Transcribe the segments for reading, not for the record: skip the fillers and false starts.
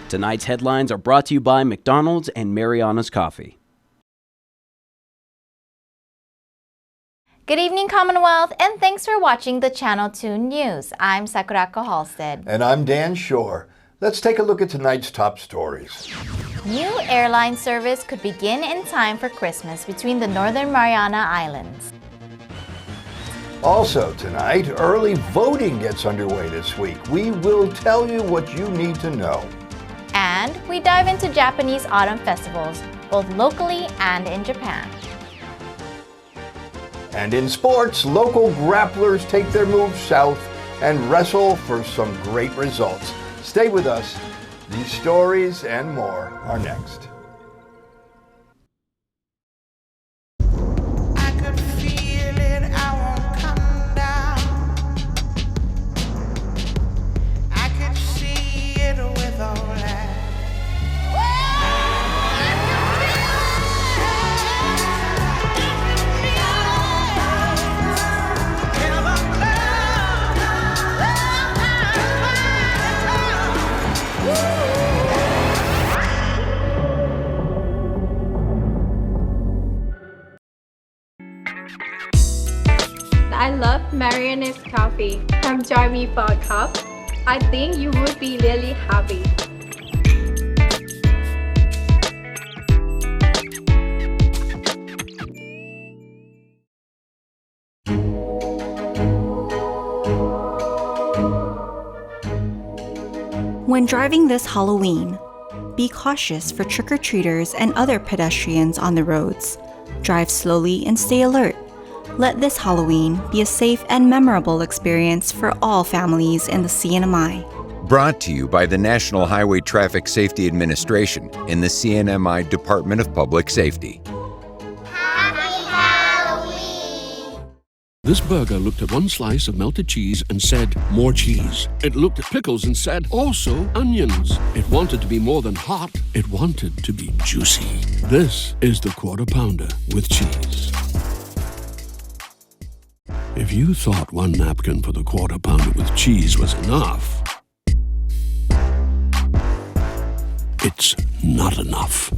Tonight's headlines are brought to you by McDonald's and Mariana's Coffee. Good evening, Commonwealth, and thanks for watching the Channel 2 News. I'm Sakurako Halstead. And I'm Dan Shore. Let's take a look at tonight's top stories. New airline service could begin in time for Christmas between the Northern Mariana Islands. Also tonight, early voting gets underway this week. We will tell you what you need to know. And we dive into Japanese autumn festivals, both locally and in Japan. And in sports, local grapplers take their moves south and wrestle for some great results. Stay with us. These stories and more are next. I love Mariana's Coffee. Come join me for a cup. I think you would be really happy. When driving this Halloween, be cautious for trick-or-treaters and other pedestrians on the roads. Drive slowly and stay alert. Let this Halloween be a safe and memorable experience for all families in the CNMI. Brought to you by the National Highway Traffic Safety Administration and the CNMI Department of Public Safety. Happy Halloween! This burger looked at one slice of melted cheese and said, more cheese. It looked at pickles and said, also onions. It wanted to be more than hot. It wanted to be juicy. This is the Quarter Pounder with cheese. If you thought one napkin for the Quarter Pounder with cheese was enough, it's not enough.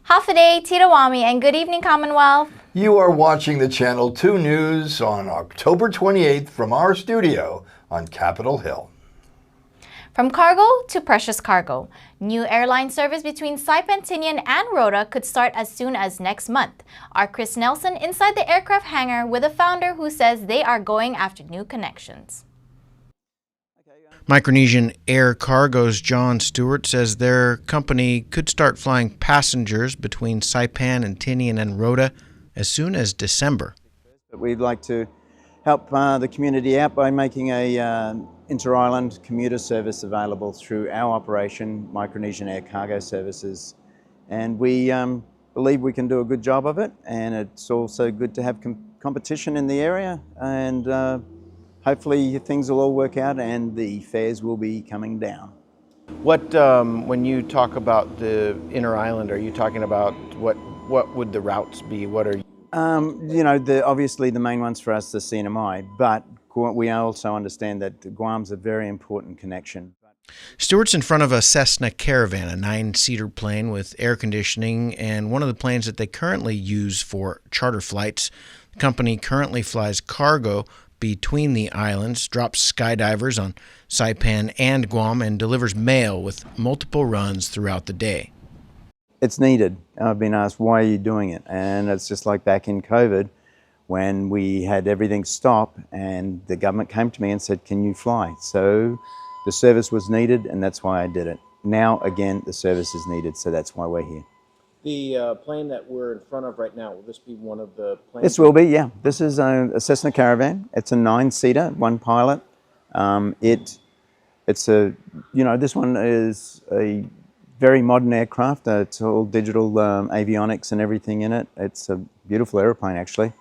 Hafaday, Tirawami, and good evening, Commonwealth. You are watching the Channel 2 News on October 28th from our studio on Capitol Hill. From cargo to precious cargo, new airline service between Saipan, Tinian, and Rota could start as soon as next month. Our Chris Nelson inside the aircraft hangar with a founder who says they are going after new connections. Micronesian Air Cargo's John Stewart says their company could start flying passengers between Saipan and Tinian and Rota as soon as December. We'd like to help the community out by making a inter-island commuter service available through our operation, Micronesian Air Cargo Services. And we believe we can do a good job of it, and it's also good to have competition in the area, and hopefully things will all work out and the fares will be coming down. What, when you talk about the inter-island, are you talking about what would the routes be? What are you? You know, obviously the main ones for us are CNMI, but we also understand that Guam's a very important connection. Stewart's in front of a Cessna Caravan, a 9-seater plane with air conditioning, and one of the planes that they currently use for charter flights. The company currently flies cargo between the islands, drops skydivers on Saipan and Guam, and delivers mail with multiple runs throughout the day. It's needed. I've been asked, why are you doing it? And it's just like back in COVID, when we had everything stop and the government came to me and said, can you fly? So the service was needed, and that's why I did it. Now, again, the service is needed, so that's why we're here. The plane that we're in front of right now, will this be one of the planes? This will be, yeah. This is a Cessna Caravan. It's a 9-seater, one pilot. It's a, this one is a very modern aircraft. It's all digital avionics and everything in it. It's a beautiful airplane, actually.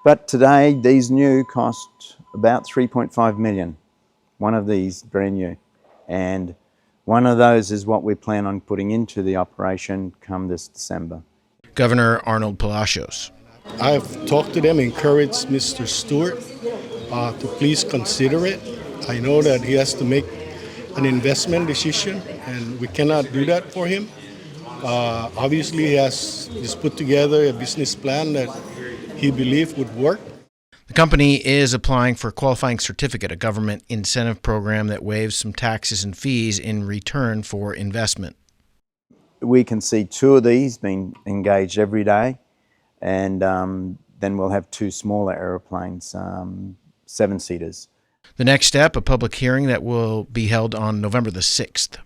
But today, these new cost about $3.5 million. One of these, brand new. And one of those is what we plan on putting into the operation come this December. Governor Arnold Palacios. I've talked to them, encouraged Mr. Stewart to please consider it. I know that he has to make an investment decision, and we cannot do that for him. Obviously, he has just put together a business plan that he believed would work. The company is applying for a qualifying certificate, a government incentive program that waives some taxes and fees in return for investment. We can see 2 of these being engaged every day, and then we'll have 2 smaller aeroplanes, 7-seaters. The next step, a public hearing that will be held on November the 6th.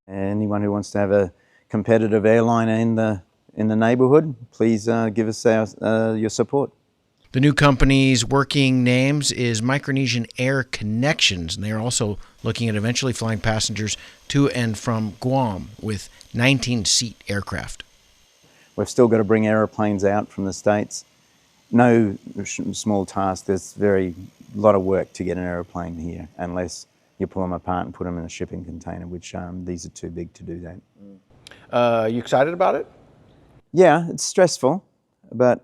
Anyone who wants to have a competitive airline in the neighborhood, please give us your support. The new company's working names is Micronesian Air Connections, and they are also looking at eventually flying passengers to and from Guam with 19-seat aircraft. We've still got to bring aeroplanes out from the States. No small task. There's a lot of work to get an aeroplane here, unless you pull them apart and put them in a shipping container, which these are too big to do that. You excited about it? Yeah, it's stressful, but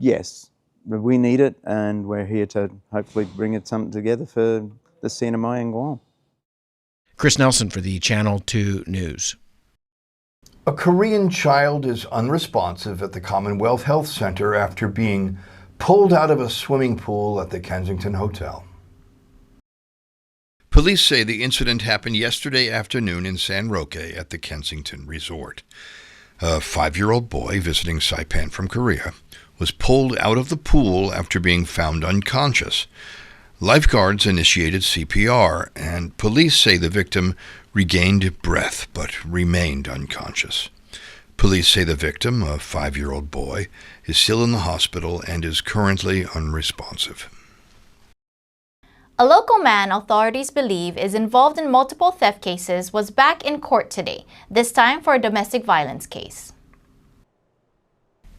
yes, we need it, and we're here to hopefully bring something together for the CNMI in Guam. Chris Nelson for the Channel 2 News. A Korean child is unresponsive at the Commonwealth Health Center after being pulled out of a swimming pool at the Kensington Hotel. Police say the incident happened yesterday afternoon in San Roque at the Kensington Resort. A 5-year-old boy visiting Saipan from Korea was pulled out of the pool after being found unconscious. Lifeguards initiated CPR, and police say the victim regained breath but remained unconscious. Police say the victim, a 5-year-old boy, is still in the hospital and is currently unresponsive. A local man authorities believe is involved in multiple theft cases was back in court today, this time for a domestic violence case.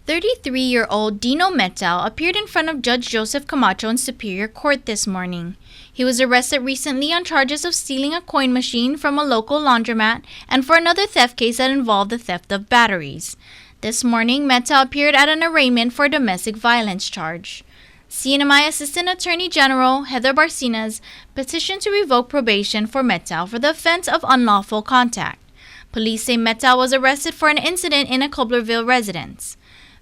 33-year-old Dino Metal appeared in front of Judge Joseph Camacho in Superior Court this morning. He was arrested recently on charges of stealing a coin machine from a local laundromat and for another theft case that involved the theft of batteries. This morning, Metal appeared at an arraignment for a domestic violence charge. CNMI Assistant Attorney General Heather Barcinas petitioned to revoke probation for Metal for the offense of unlawful contact. Police say Metal was arrested for an incident in a Cobblerville residence.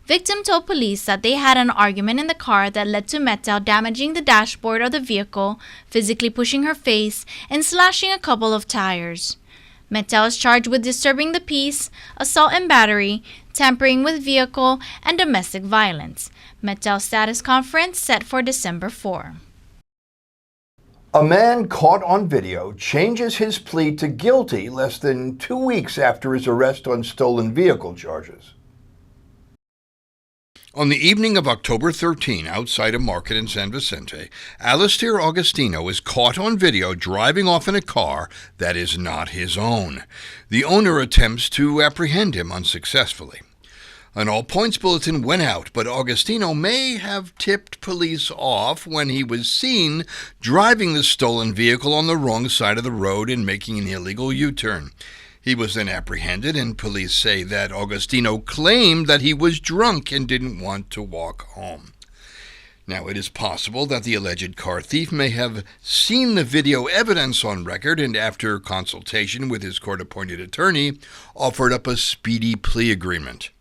Victim told police that they had an argument in the car that led to Metal damaging the dashboard of the vehicle, physically pushing her face, and slashing a couple of tires. Metal is charged with disturbing the peace, assault and battery, tampering with vehicle, and domestic violence. Metal's status conference set for December 4. A man caught on video changes his plea to guilty less than 2 weeks after his arrest on stolen vehicle charges. On the evening of October 13, outside a market in San Vicente, Alistair Augustino is caught on video driving off in a car that is not his own. The owner attempts to apprehend him unsuccessfully. An all-points bulletin went out, but Augustino may have tipped police off when he was seen driving the stolen vehicle on the wrong side of the road and making an illegal U-turn. He was then apprehended, and police say that Augustino claimed that he was drunk and didn't want to walk home. Now, it is possible that the alleged car thief may have seen the video evidence on record and, after consultation with his court-appointed attorney, offered up a speedy plea agreement.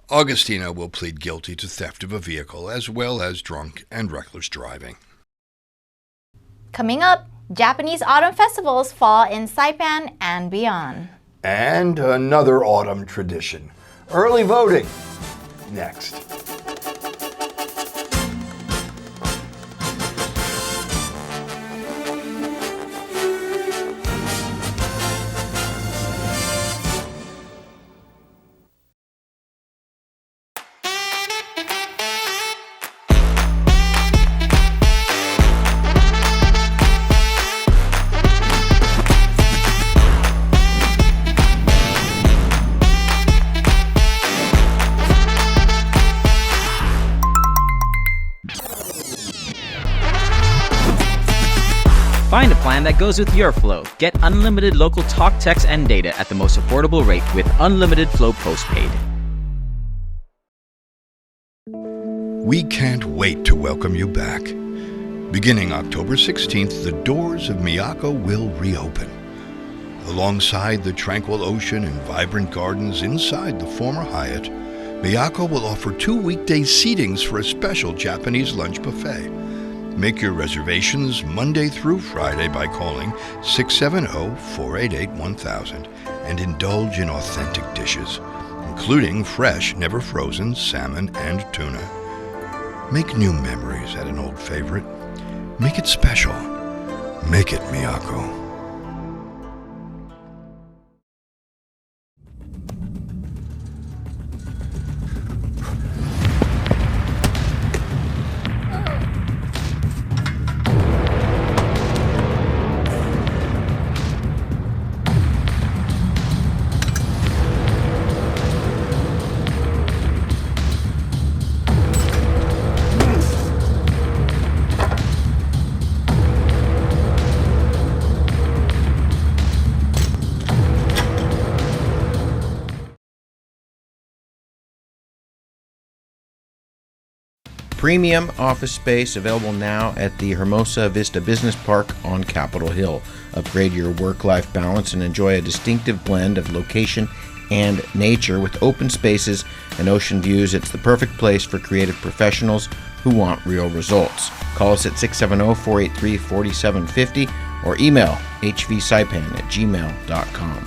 Augustino will plead guilty to theft of a vehicle as well as drunk and reckless driving. Coming up, Japanese autumn festivals fall in Saipan and beyond. And another autumn tradition. Early voting. Next. Find a plan that goes with your flow. Get unlimited local talk, text, and data at the most affordable rate with Unlimited Flow Postpaid. We can't wait to welcome you back. Beginning October 16th, the doors of Miyako will reopen. Alongside the tranquil ocean and vibrant gardens inside the former Hyatt, Miyako will offer 2 weekday seatings for a special Japanese lunch buffet. Make your reservations Monday through Friday by calling 670-488-1000 and indulge in authentic dishes, including fresh, never frozen salmon and tuna. Make new memories at an old favorite. Make it special. Make it Miyako. Premium office space available now at the Hermosa Vista Business Park on Capitol Hill. Upgrade your work-life balance and enjoy a distinctive blend of location and nature with open spaces and ocean views. It's the perfect place for creative professionals who want real results. Call us at 670-483-4750 or email hvsaipan@gmail.com.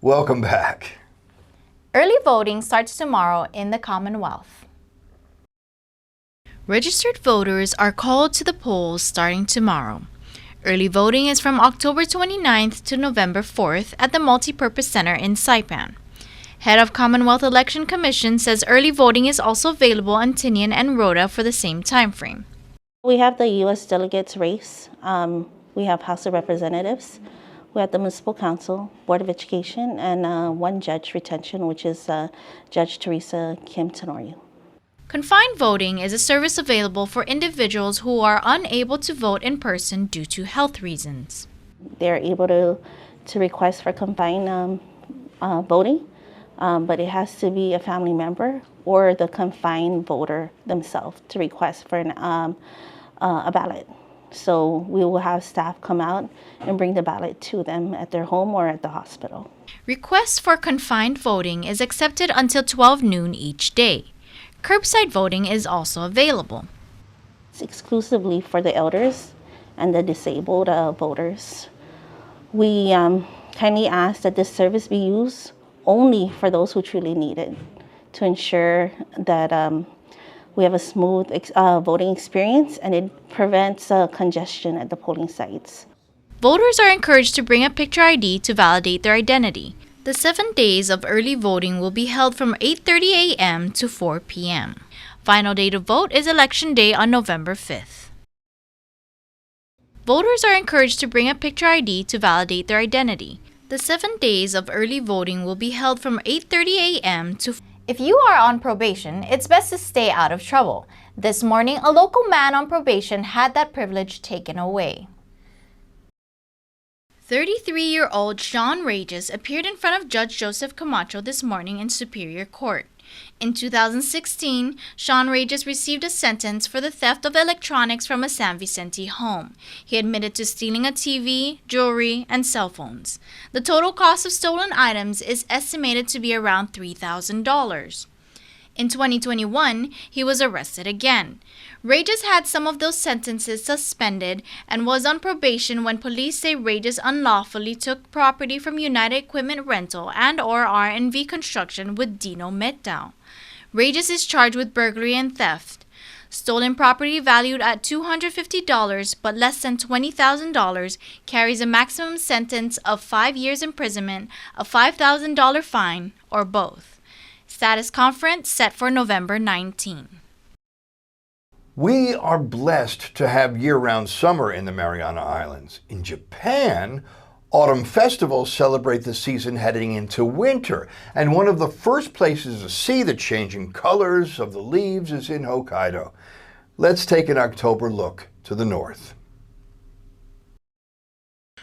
Welcome back. Early voting starts tomorrow in the Commonwealth. Registered voters are called to the polls starting tomorrow. Early voting is from October 29th to November 4th at the Multipurpose Center in Saipan. Head of Commonwealth Election Commission says early voting is also available on Tinian and Rota for the same time frame. We have the U.S. delegates race. We have House of Representatives. We have the Municipal Council, Board of Education, and one judge retention, which is Judge Teresa Kim Tenorio. Confined voting is a service available for individuals who are unable to vote in person due to health reasons. They're able to request for confined voting, but it has to be a family member or the confined voter themselves to request for a ballot. So we will have staff come out and bring the ballot to them at their home or at the hospital. Requests for confined voting is accepted until 12 noon each day. Curbside voting is also available. It's exclusively for the elders and the disabled voters. We kindly ask that this service be used only for those who truly need it to ensure that we have a smooth voting experience and it prevents congestion at the polling sites. Voters are encouraged to bring a picture ID to validate their identity. The 7 days of early voting will be held from 8:30 a.m. to 4 p.m. Final day to vote is Election Day on November 5th. Voters are encouraged to bring a picture ID to validate their identity. The 7 days of early voting will be held from 8:30 a.m. to 4 p.m. If you are on probation, it's best to stay out of trouble. This morning, a local man on probation had that privilege taken away. 33-year-old Sean Rages appeared in front of Judge Joseph Camacho this morning in Superior Court. In 2016, Sean Rages received a sentence for the theft of electronics from a San Vicente home. He admitted to stealing a TV, jewelry, and cell phones. The total cost of stolen items is estimated to be around $3,000. In 2021, he was arrested again. Rages had some of those sentences suspended and was on probation when police say Rages unlawfully took property from United Equipment Rental and/or R&V Construction with Dino Metao. Rages is charged with burglary and theft. Stolen property valued at $250 but less than $20,000 carries a maximum sentence of 5 years imprisonment, a $5,000 fine, or both. Status conference set for November 19. We are blessed to have year-round summer in the Mariana Islands. In Japan, Autumn festivals celebrate the season heading into winter, and one of the first places to see the changing colors of the leaves is in Hokkaido. Let's take an October look to the north.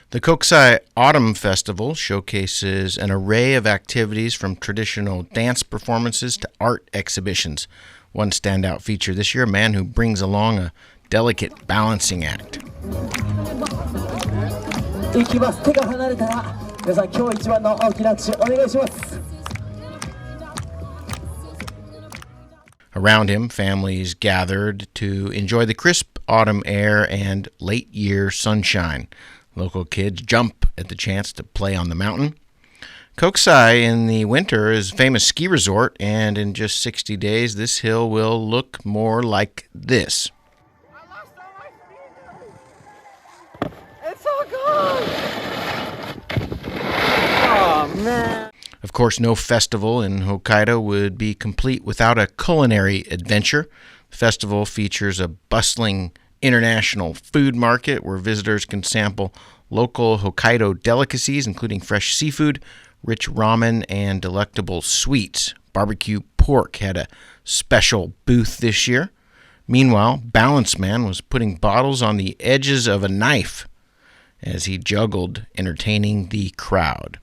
The Kokusai Autumn Festival showcases an array of activities from traditional dance performances to art exhibitions. One standout feature this year, a man who brings along a delicate balancing act. Around him, families gathered to enjoy the crisp autumn air and late-year sunshine. Local kids jump at the chance to play on the mountain. Kokusai in the winter is a famous ski resort, and in just 60 days, this hill will look more like this. It's so good! Oh, man. Of course, no festival in Hokkaido would be complete without a culinary adventure. The festival features a bustling international food market where visitors can sample local Hokkaido delicacies, including fresh seafood, rich ramen, and delectable sweets. Barbecue pork had a special booth this year. Meanwhile, Balance Man was putting bottles on the edges of a knife as he juggled, entertaining the crowd.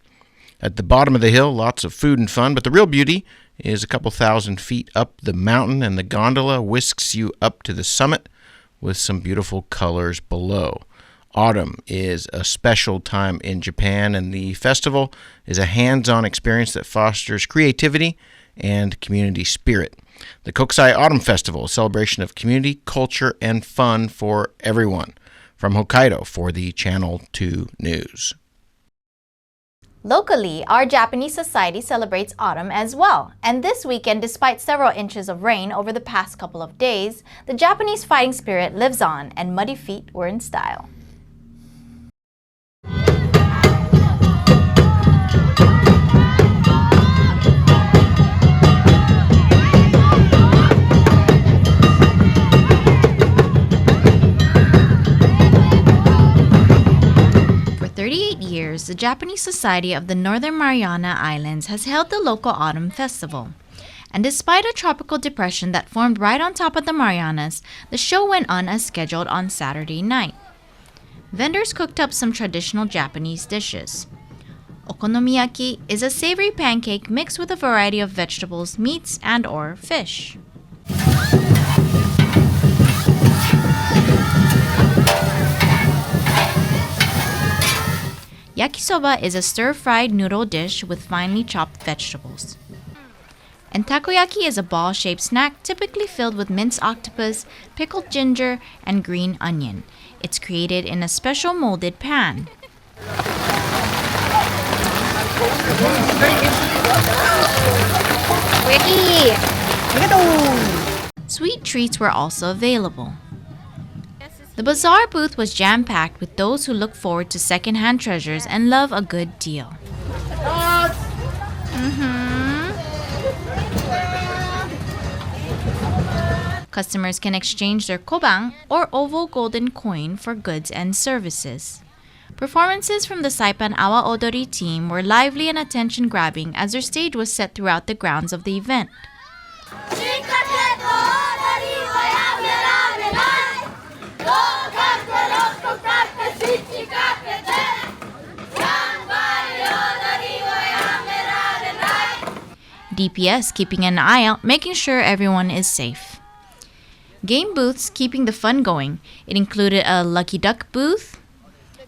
At the bottom of the hill, lots of food and fun, but the real beauty is a couple thousand feet up the mountain, and the gondola whisks you up to the summit with some beautiful colors below. Autumn is a special time in Japan, and the festival is a hands-on experience that fosters creativity and community spirit. The Kokusai Autumn Festival, a celebration of community, culture, and fun for everyone. From Hokkaido for the Channel 2 News. Locally, our Japanese society celebrates autumn as well. And this weekend, despite several inches of rain over the past couple of days, the Japanese fighting spirit lives on and muddy feet were in style. For 38 years, the Japanese Society of the Northern Mariana Islands has held the local Autumn Festival. And despite a tropical depression that formed right on top of the Marianas, the show went on as scheduled on Saturday night. Vendors cooked up some traditional Japanese dishes. Okonomiyaki is a savory pancake mixed with a variety of vegetables, meats, and/or fish. Yakisoba is a stir-fried noodle dish with finely chopped vegetables. And takoyaki is a ball-shaped snack typically filled with minced octopus, pickled ginger, and green onion. It's created in a special molded pan. Sweet treats were also available. The bazaar booth was jam-packed with those who look forward to second-hand treasures and love a good deal. Customers can exchange their kobang or oval golden coin for goods and services. Performances from the Saipan Awa Odori team were lively and attention-grabbing as their stage was set throughout the grounds of the event. DPS keeping an eye out, making sure everyone is safe. Game booths keeping the fun going. It included a Lucky Duck booth,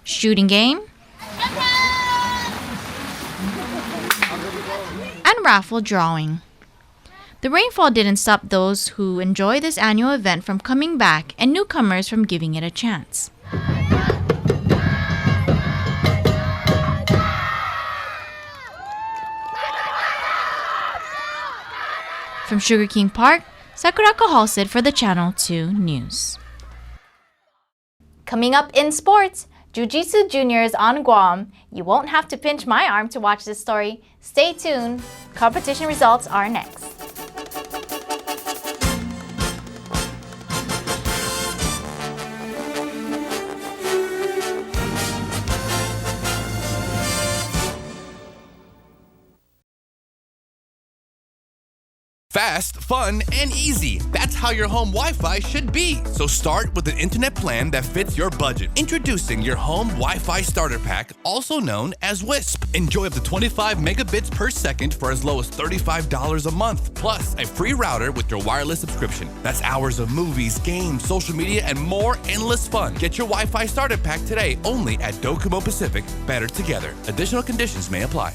shooting game, and raffle drawing. The rainfall didn't stop those who enjoy this annual event from coming back and newcomers from giving it a chance. From Sugar King Park, Sakurako Halstead for the Channel 2 News. Coming up in sports, Jiu-Jitsu juniors on Guam. You won't have to pinch my arm to watch this story. Stay tuned. Competition results are next. Fast, fun, and easy. That's how your home Wi-Fi should be. So start with an internet plan that fits your budget. Introducing your home Wi-Fi starter pack, also known as WISP. Enjoy up to 25 megabits per second for as low as $35 a month, plus a free router with your wireless subscription. That's hours of movies, games, social media, and more endless fun. Get your Wi-Fi starter pack today only at Docomo Pacific. Better together. Additional conditions may apply.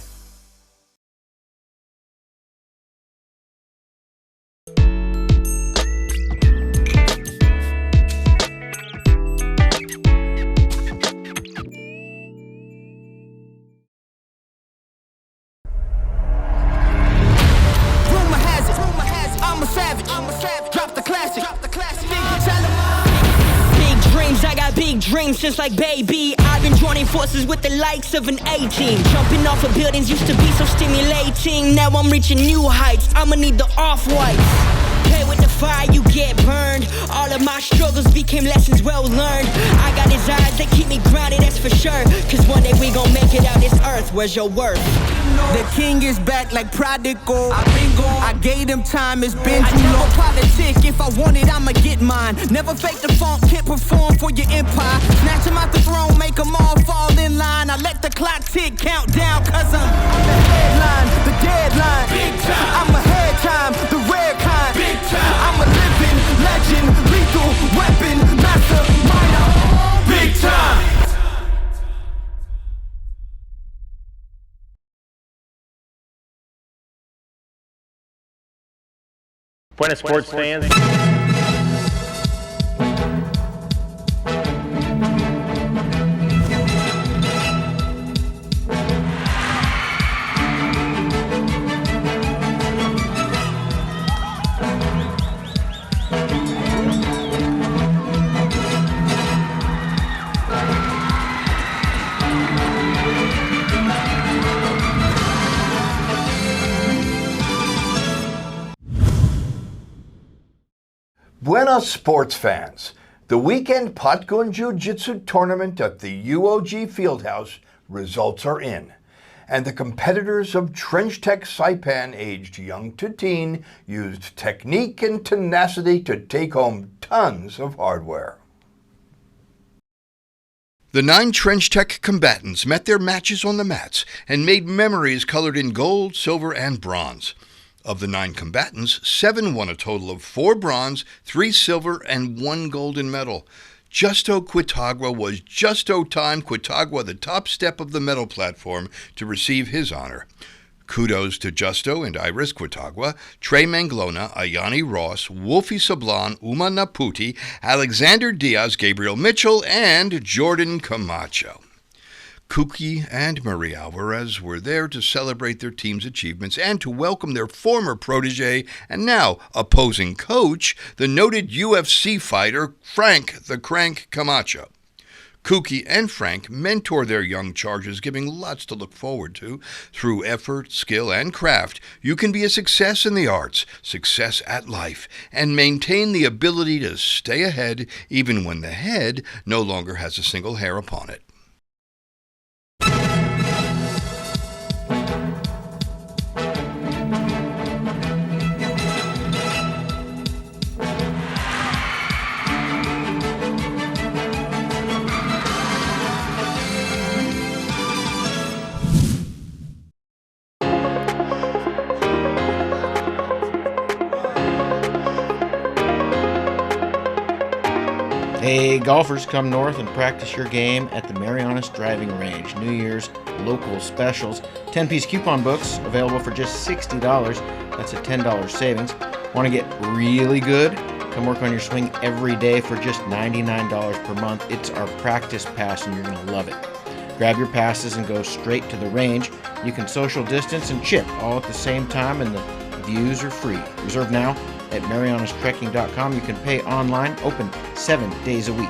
Dreams since like baby, I've been joining forces with the likes of an A-team. Jumping off of buildings used to be so stimulating. Now I'm reaching new heights, I'ma need the off-whites. Play with the fire, you get burned. All of my struggles became lessons well learned. I got his eyes, they keep me grounded, that's for sure. Cause one day we gon' make it out this earth, where's your worth? The king is back like prodigal. I've been gone, I gave him time, it's been too long. Politic, if I want it, I'ma get mine. Never fake the funk, can't perform for your empire. Snatch him out the throne, make them all fall in line. I let the clock tick, count down, cause I'm the headline, the deadline. Big time. I'm ahead time, the rare kind. Big time. I'm a living legend, lethal weapon, mastermind. Big time. Buenas sports fans. Buenas sports fans. The weekend Patgun Jiu-Jitsu tournament at the UOG Fieldhouse results are in, and the competitors of Trench Tech Saipan, aged young to teen, used technique and tenacity to take home tons of hardware. The 9 Trench Tech combatants met their matches on the mats and made memories colored in gold, silver, and bronze. Of the 9 combatants, 7 won a total of 4 bronze, 3 silver, and 1 golden medal. Justo Quitagua was Justo-time Quitagua the top step of the medal platform to receive his honor. Kudos to Justo and Iris Quitagua, Trey Manglona, Ayani Ross, Wolfie Sablan, Uma Naputi, Alexander Diaz, Gabriel Mitchell, and Jordan Camacho. Kuki and Marie Alvarez were there to celebrate their team's achievements and to welcome their former protege and now opposing coach, the noted UFC fighter Frank the Crank Camacho. Kuki and Frank mentor their young charges, giving lots to look forward to. Through effort, skill, and craft, you can be a success in the arts, success at life, and maintain the ability to stay ahead even when the head no longer has a single hair upon it. Hey, golfers, come north and practice your game at the Marianas Driving Range. New Year's local specials. 10-piece coupon books available for just $60. That's a $10 savings. Want to get really good? Come work on your swing every day for just $99 per month. It's our practice pass and you're going to love it. Grab your passes and go straight to the range. You can social distance and chip all at the same time, and the views are free. Reserve now at marianastrekking.com. You can pay online, open 7 days a week.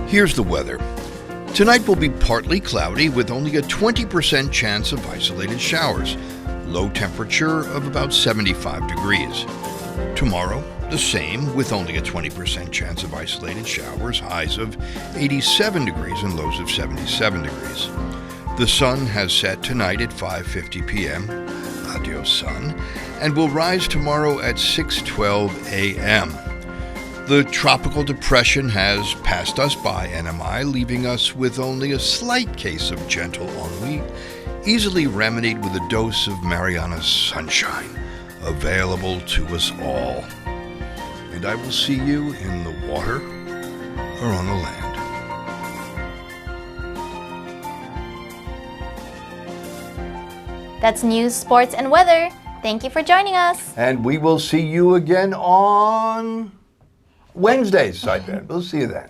Here's the weather. Tonight will be partly cloudy with only a 20% chance of isolated showers. Low temperature of about 75 degrees. Tomorrow, The same with only a 20% chance of isolated showers, highs of 87 degrees and lows of 77 degrees. The sun has set tonight at 5:50 p.m. Adios, sun, and will rise tomorrow at 6:12 a.m. The tropical depression has passed us by NMI, leaving us with only a slight case of gentle ennui, easily remedied with a dose of Mariana's sunshine, available to us all. And I will see you in the water or on the land. That's news, sports, and weather. Thank you for joining us. And we will see you again on Wednesdays, Saipan. We'll see you then.